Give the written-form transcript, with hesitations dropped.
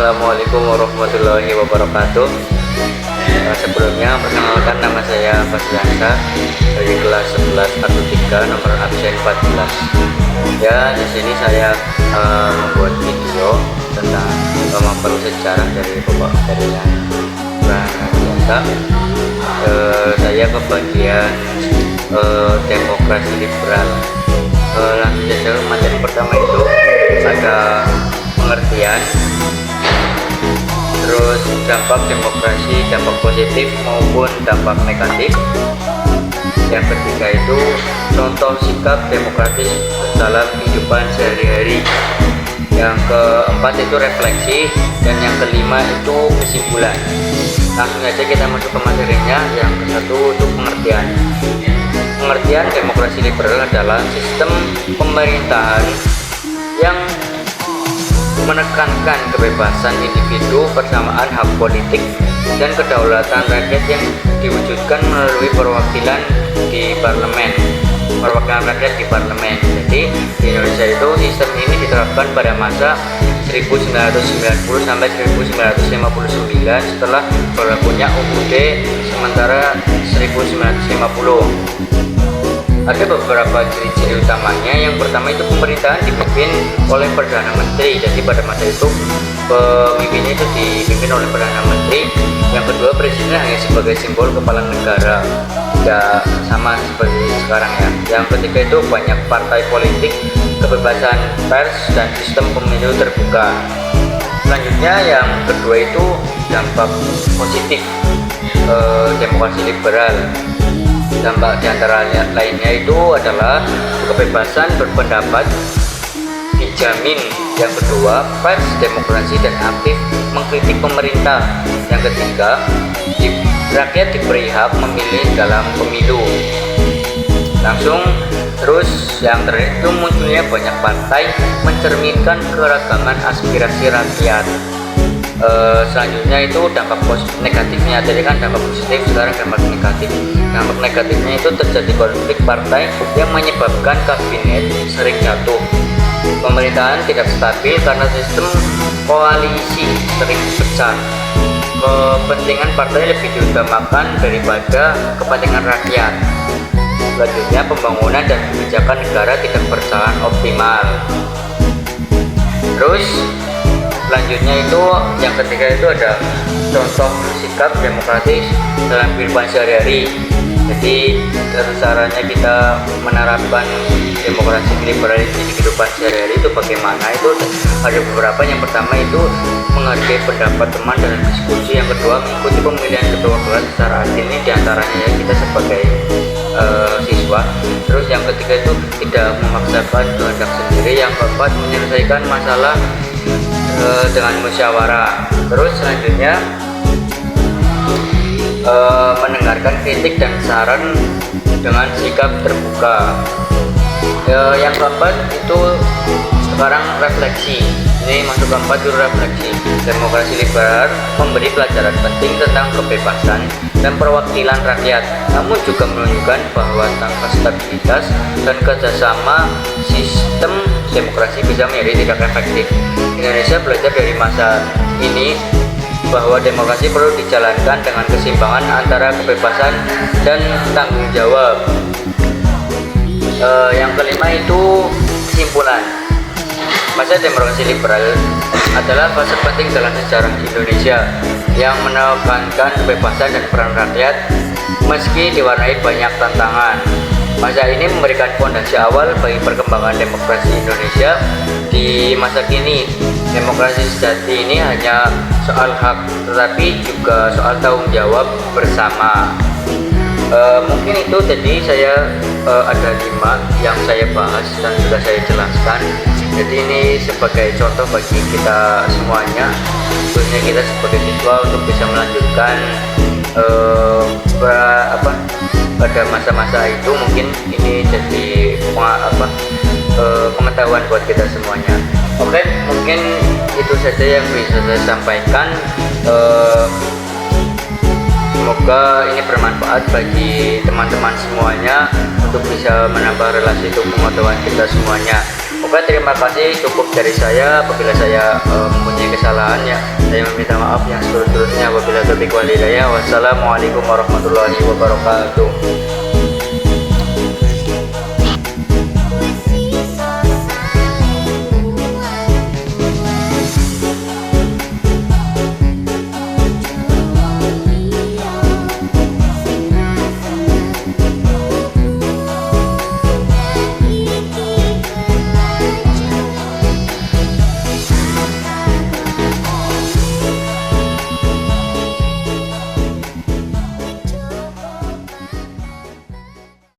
Assalamualaikum warahmatullahi wabarakatuh. Sebelumnya perkenalkan, nama saya Fasliansa dari kelas 11 atau 3 nomor absen 14. Ya, di sini saya membuat video tentang mempelajari sejarah dari Bapak Ferdinand Pranabiasa. Saya ke bagian demokrasi liberal. Langsung saja, materi pertama itu ada pengertian, terus dampak demokrasi, dampak positif maupun dampak negatif. Yang ketiga itu contoh sikap demokratis dalam kehidupan sehari-hari. Yang keempat itu refleksi, dan yang kelima itu kesimpulan. Langsung aja kita masuk ke materinya. Yang ke-1 untuk pengertian. Pengertian demokrasi liberal adalah sistem pemerintahan yang menekankan kebebasan individu, persamaan hak politik, dan kedaulatan rakyat yang diwujudkan melalui perwakilan di parlemen. Perwakilan rakyat di parlemen. Jadi di Indonesia itu sistem ini diterapkan pada masa 1990 sampai 1959 setelah berlakunya UUD sementara 1950. Ada beberapa ciri-ciri utamanya. Yang pertama itu pemerintahan dipimpin oleh Perdana Menteri. Jadi pada masa itu pemimpinnya itu dipimpin oleh Perdana Menteri. Yang kedua, presiden hanya sebagai simbol kepala negara, tidak sama seperti sekarang ya. Yang ketiga itu banyak partai politik, kebebasan pers, dan sistem pemilu terbuka. Selanjutnya yang kedua itu dampak positif demokrasi liberal. Dampak diantara lainnya itu adalah kebebasan berpendapat dijamin. Yang kedua, pers demokrasi dan aktif mengkritik pemerintah. Yang ketiga, rakyat diberi hak memilih dalam pemilu. Langsung terus yang terakhir itu munculnya banyak partai mencerminkan keragaman aspirasi rakyat. Selanjutnya itu dampak negatifnya. Tadi kan dampak positif, sekarang dampak negatif. Dampak negatifnya itu terjadi konflik partai yang menyebabkan kabinet sering jatuh. Pemerintahan tidak stabil karena sistem koalisi sering pecah. Kepentingan partai lebih diutamakan daripada kepentingan rakyat. Selanjutnya pembangunan dan kebijakan negara tidak berjalan optimal. Terus selanjutnya itu yang ketiga itu ada contoh sikap demokratis dalam kehidupan sehari-hari. Jadi caranya kita menerapkan demokrasi liberal di kehidupan sehari-hari itu bagaimana? Itu ada beberapa. Yang pertama itu menghargai pendapat teman dalam diskusi. Yang kedua, mengikuti pemilihan ketua kelas secara adil. Ini diantaranya ya, kita sebagai siswa. Terus yang ketiga itu tidak memaksakan kehendak sendiri. Yang keempat, menyelesaikan masalah dengan musyawarah. Terus selanjutnya mendengarkan kritik dan saran dengan sikap terbuka. Yang keempat itu sekarang refleksi. Ini masuk keempat itu refleksi. Demokrasi liberal memberi pelajaran penting tentang kebebasan dan perwakilan rakyat, namun juga menunjukkan bahwa tanpa stabilitas dan kerjasama sistem demokrasi bisa menjadi tidak efektif. Indonesia belajar dari masa ini bahwa demokrasi perlu dijalankan dengan keseimbangan antara kebebasan dan tanggung jawab. Yang kelima itu kesimpulan. Masa demokrasi liberal adalah fase penting dalam sejarah Indonesia yang menekankan kebebasan dan peran rakyat meski diwarnai banyak tantangan. Masa ini memberikan fondasi awal bagi perkembangan demokrasi Indonesia di masa kini. Demokrasi sejati ini hanya soal hak, tetapi juga soal tanggung jawab bersama. Mungkin itu tadi saya ada 5 yang saya bahas dan sudah saya jelaskan. Jadi ini sebagai contoh bagi kita semuanya, khususnya kita sebagai siswa untuk bisa melanjutkan pada masa-masa itu. Mungkin ini jadi pengetahuan buat kita semuanya. Oke, mungkin itu saja yang bisa saya sampaikan. Semoga ini bermanfaat bagi teman-teman semuanya untuk bisa menambah relasi itu pengetahuan kita semuanya. Oke. Baik, terima kasih, cukup dari saya. Apabila saya mempunyai kesalahan, ya saya meminta maaf yang seterus-terusnya. Wabillahi taufiq wal hidayah. Wassalamualaikum warahmatullahi wabarakatuh.